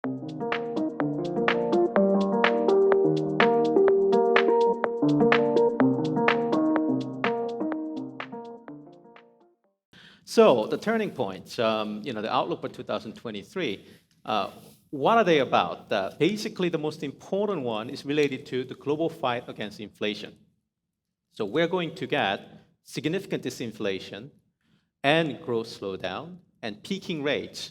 So the turning points, the outlook for 2023, what are they about? Basically, the most important one is related to the global fight against inflation. So we're going to get significant disinflation and growth slowdown and peaking rates.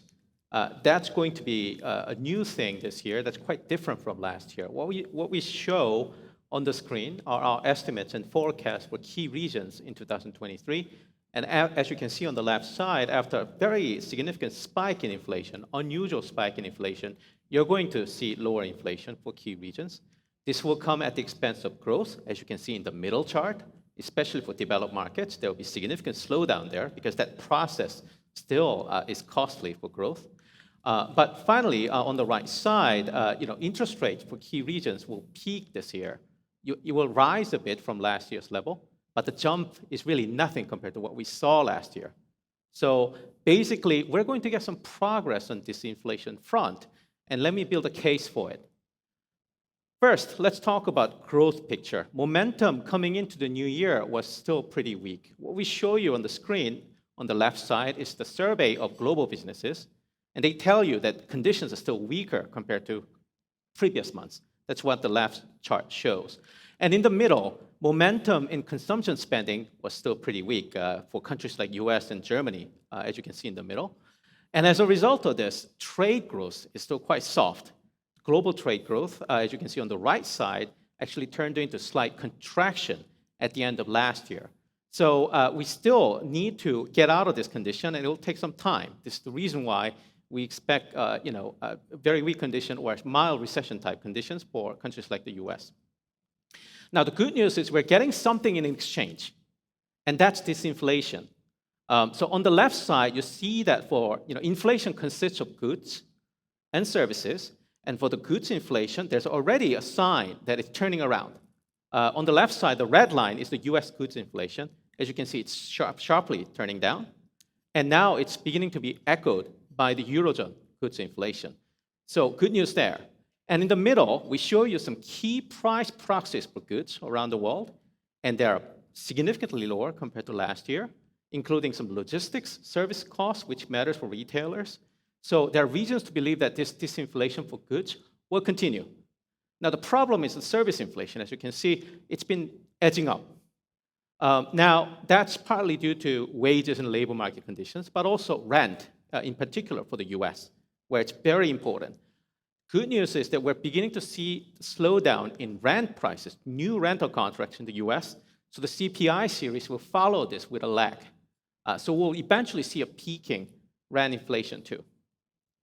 That's going to be a new thing this year that's quite different from last year. What we show on the screen are our estimates and forecasts for key regions in 2023. And as you can see on the left side, after a very significant spike in inflation, unusual spike in inflation, you're going to see lower inflation for key regions. This will come at the expense of growth, as you can see in the middle chart, especially for developed markets. There will be significant slowdown there because that process still is costly for growth. But finally, on the right side, interest rates for key regions will peak this year. It will rise a bit from last year's level, but the jump is really nothing compared to what we saw last year. So basically, we're going to get some progress on this inflation front, and let me build a case for it. First, let's talk about growth picture. Momentum coming into the new year was still pretty weak. What we show you on the screen on the left side is the survey of global businesses, and they tell you that conditions are still weaker compared to previous months. That's what the left chart shows. And in the middle, momentum in consumption spending was still pretty weak for countries like US and Germany, as you can see in the middle. And as a result of this, trade growth is still quite soft. Global trade growth, as you can see on the right side, actually turned into slight contraction at the end of last year. So we still need to get out of this condition, and it will take some time. This is the reason why we expect a very weak condition or mild recession-type conditions for countries like the US. Now, the good news is we're getting something in exchange, and that's disinflation. So on the left side, you see that for inflation consists of goods and services, and for the goods inflation, there's already a sign that it's turning around. On the left side, the red line is the US goods inflation. As you can see, it's sharply turning down, and now it's beginning to be echoed by the Eurozone goods inflation. So good news there. And in the middle, we show you some key price proxies for goods around the world, and they are significantly lower compared to last year, including some logistics service costs, which matters for retailers. So there are reasons to believe that this disinflation for goods will continue. Now, the problem is the service inflation. As you can see, it's been edging up. Now, that's partly due to wages and labor market conditions, but also rent, in particular for the US, where it's very important. Good news is that we're beginning to see slowdown in rent prices, new rental contracts in the US. So the CPI series will follow this with a lag. So we'll eventually see a peaking rent inflation too.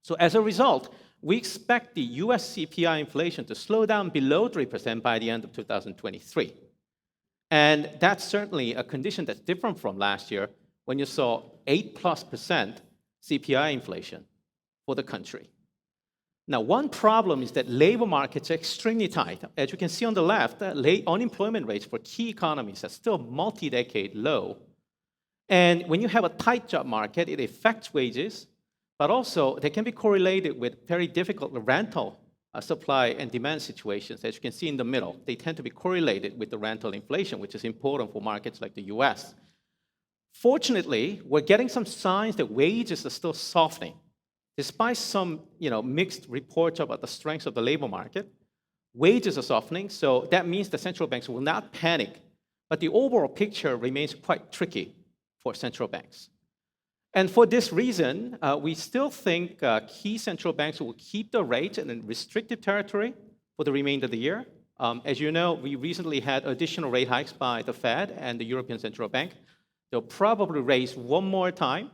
So as a result, we expect the US CPI inflation to slow down below 3% by the end of 2023. And that's certainly a condition that's different from last year when you saw 8+% CPI inflation for the country. Now, one problem is that labor markets are extremely tight. As you can see on the left, unemployment rates for key economies are still multi-decade low. And when you have a tight job market, it affects wages, but also they can be correlated with very difficult rental supply and demand situations. As you can see in the middle, they tend to be correlated with the rental inflation, which is important for markets like the US. Fortunately, we're getting some signs that wages are still softening. Despite some mixed reports about the strength of the labor market, wages are softening, so that means the central banks will not panic. But the overall picture remains quite tricky for central banks. And for this reason, we still think key central banks will keep the rate in a restrictive territory for the remainder of the year. As you know, we recently had additional rate hikes by the Fed and the European Central Bank. They'll probably raise one more time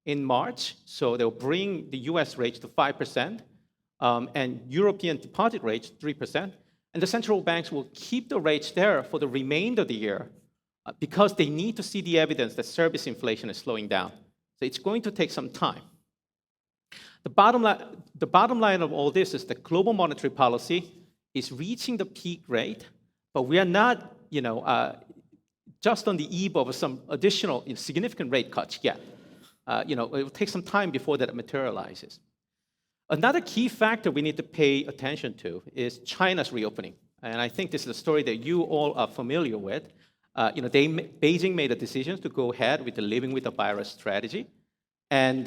in March, so they'll bring the US rates to 5%, and European deposit rates 3%, and the central banks will keep the rates there for the remainder of the year because they need to see the evidence that service inflation is slowing down. So it's going to take some time. The bottom line of all this is that global monetary policy is reaching the peak rate, but we are not, just on the eve of some additional significant rate cuts yet. It will take some time before that materializes. Another key factor we need to pay attention to is China's reopening. And I think this is a story that you all are familiar with. Beijing made a decision to go ahead with the living with the virus strategy. And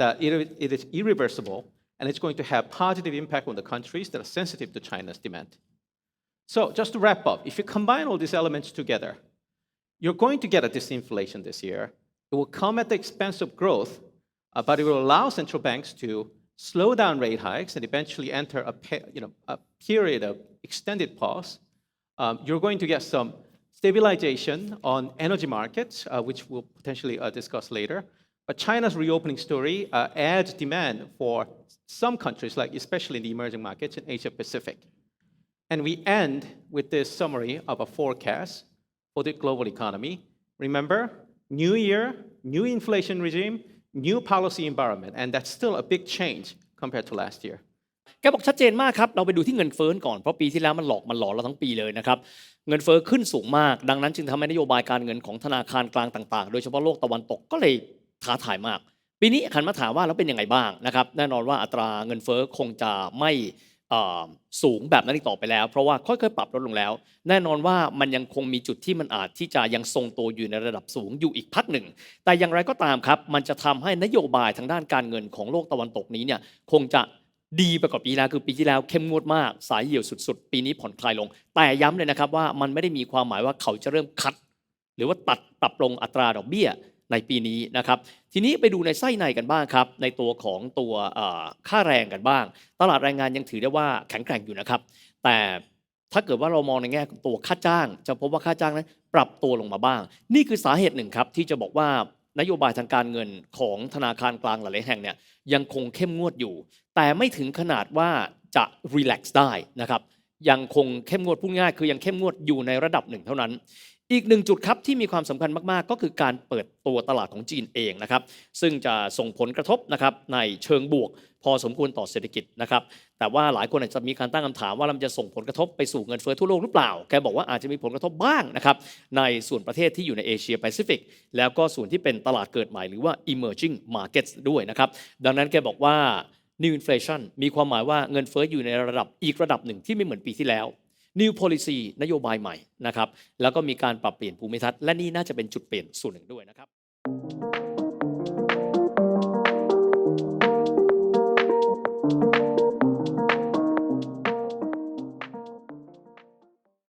it is irreversible, and it's going to have positive impact on the countries that are sensitive to China's demand. So just to wrap up, if you combine all these elements together, you're going to get a disinflation this year. It will come at the expense of growth, but it will allow central banks to slow down rate hikes and eventually enter a period of extended pause. You're going to get some stabilization on energy markets, which we'll potentially discuss later. But China's reopening story adds demand for some countries, like especially in the emerging markets in Asia Pacific. And we end with this summary of a forecast for the global economy. Remember, new year, new inflation regime, new policy environment, and that's still a big change compared to last year. แกบอกชัดเจนมากครับเราไปดูที่เงินเฟ้อก่อนเพราะปีที่แล้วมันหลอกเราทั้งปีเลยนะครับเงินเฟ้อขึ้นสูงมากดังนั้นจึงทำให้นโยบายการเงินของธนาคารกลางต่างๆโดยเฉพาะโลกตะวันตกก็เลยท้าทายมากปีนี้ขันมาถามว่าแล้วเป็นยังไงบ้างนะครับแน่นอนว่าอัตราเงินเฟ้อคงจะไม่สูงแบบนั้นอีกต่อไปแล้วเพราะว่าค่อยๆปรับลดลงแล้วแน่นอนว่ามันยังคงมีจุดที่มันอาจที่จะยังทรงตัวอยู่ในระดับสูงอยู่อีกพักหนึ่งแต่อย่างไรก็ตามครับมันจะทำให้นโยบายทางด้านการเงินของโลกตะวันตกนี้เนี่ยคงจะดีไปกว่าปีแล้วคือปีที่แล้วเข้มงวดมากสายเหี่ยวสุดๆปีนี้ผ่อนคลายลงแต่ย้ำเลยนะครับว่ามันไม่ได้มีความหมายว่าเขาจะเริ่มคัดหรือว่าตัดปรับลงอัตราดอกเบี้ยในปีนี้นะครับทีนี้ไปดูในไส้ในกันบ้างครับในตัวของตัวค่าแรงกันบ้างตลาดแรงงานยังถือได้ว่าแข็งแกร่งอยู่นะครับแต่ถ้าเกิดว่าเรามองในแง่ของตัวค่าจ้างจะพบว่าค่าจ้างนั้นปรับตัวลงมาบ้างนี่คือสาเหตุหนึ่งครับที่จะบอกว่านโยบายทางการเงินของธนาคารกลางหลายๆแห่งเนี่ยยังคงเข้มงวดอยู่แต่ไม่ถึงขนาดว่าจะรีแลกซ์ได้นะครับยังคงเข้มงวดพูดง่ายคือยังเข้มงวดอยู่ในระดับหนึ่งเท่านั้นอีกหนึ่งจุดครับที่มีความสำคัญมากๆก็คือการเปิดตัวตลาดของจีนเองนะครับซึ่งจะส่งผลกระทบนะครับในเชิงบวกพอสมควรต่อเศรษฐกิจนะครับแต่ว่าหลายคนอาจจะมีการตั้งคำถามว่ามันจะส่งผลกระทบไปสู่เงินเฟ้อทั่วโลกหรือเปล่าแกบอกว่าอาจจะมีผลกระทบบ้างนะครับในส่วนประเทศที่อยู่ในเอเชียแปซิฟิกแล้วก็ส่วนที่เป็นตลาดเกิดใหม่หรือว่า emerging markets ด้วยนะครับดังนั้นแกบอกว่า new inflation มีความหมายว่าเงินเฟ้ออยู่ในระดับอีกระดับหนึ่งที่ไม่เหมือนปีที่แล้ว new policy นโยบายใหม่นะครับแล้วก็มีการปรับเปลี่ยนภูมิทัศน์และนี่น่าจะเป็นจุดเปลี่ยนส่วนหนึ่งด้วยนะครับ